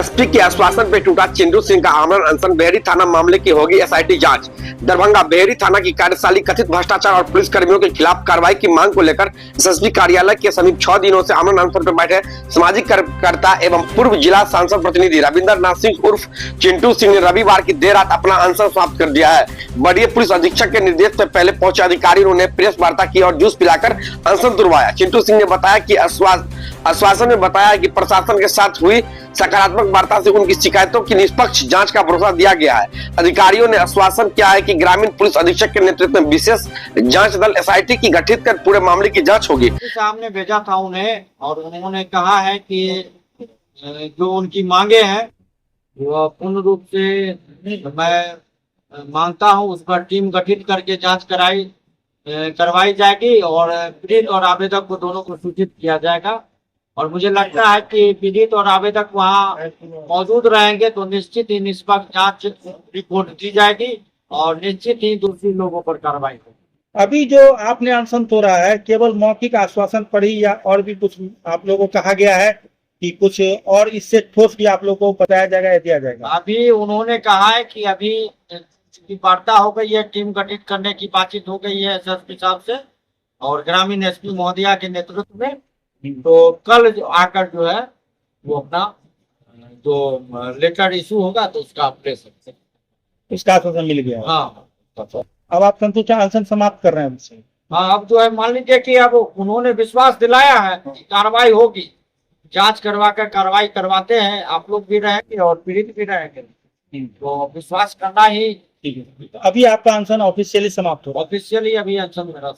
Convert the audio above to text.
SP के आश्वासन पे टूटा चिंटू सिंह का आमरण अनशन। बेहरी थाना मामले की होगी एसआईटी जांच। दरभंगा बेहरी थाना की कार्यशाली कथित भ्रष्टाचार और पुलिस कर्मियों के खिलाफ कार्रवाई की मांग को लेकर एसएसपी कार्यालय के समीप 6 दिनों से आमरण अनशन पर बैठे सामाजिक कार्यकर्ता एवं पूर्व जिला सांसद प्रतिनिधि रविंद्र नाथ सिंह उर्फ चिंटू सिंह ने रविवार की देर रात अपना अनशन समाप्त कर दिया है। बड़े पुलिस अधीक्षक के निर्देश से पहले पहुंचे अधिकारियों ने प्रेस वार्ता की और जूस पिलाकर अनशन तुड़वाया। चिंटू सिंह ने बताया कि आश्वासन में बताया कि प्रशासन के साथ हुई सकारात्मक वार्ता से उनकी शिकायतों की निष्पक्ष जांच का भरोसा दिया गया है। अधिकारियों ने आश्वासन किया है कि ग्रामीण पुलिस अधीक्षक के नेतृत्व में विशेष जांच दल एसआईटी की गठित कर पूरे मामले की जांच होगी। सामने भेजा था उन्हें और उन्होंने कहा है कि जो उनकी मांगे हैं वो पूर्ण रूप से मैं मानता हूं, उस पर टीम गठित करके जांच करवाई जाएगी और पीड़ित और आवेदक को दोनों को सूचित किया जाएगा। और मुझे लगता है कि पीड़ित और आवेदक वहाँ मौजूद रहेंगे तो निश्चित ही निष्पक्ष जांच रिपोर्ट दी जाएगी और निश्चित ही दोषी लोगों पर कार्रवाई होगी। अभी जो आपने अनशन तोड़ा है केवल मौखिक आश्वासन पर ही या और भी कुछ आप लोगों को कहा गया है कि कुछ और इससे ठोस भी आप लोगों को बताया जाएगा या दिया जाएगा? अभी उन्होंने कहा है कि अभी वार्ता हो गई है, टीम गठित करने की बातचीत हो गई है एसएसपी साहब से और ग्रामीण एसपी महोदया के नेतृत्व में। तो कल आकर जो है वो अपना जो लेटर इशू होगा तो उसका आप ले सकते हैं। इसका आश्वासन मिल गया? हाँ। अब आप संतुष्ट अनशन समाप्त कर रहे हैं उनसे? हाँ, अब जो है मान लीजिए कि अब उन्होंने विश्वास दिलाया है कि कार्रवाई होगी, जांच करवा कर कार्रवाई करवाते हैं, आप लोग भी रहेंगे और पीड़ित भी रहेंगे, तो विश्वास करना ही ठीक है। अभी आपका अनशन ऑफिशियली समाप्त हो? ऑफिशियली अभी अनशन मेरा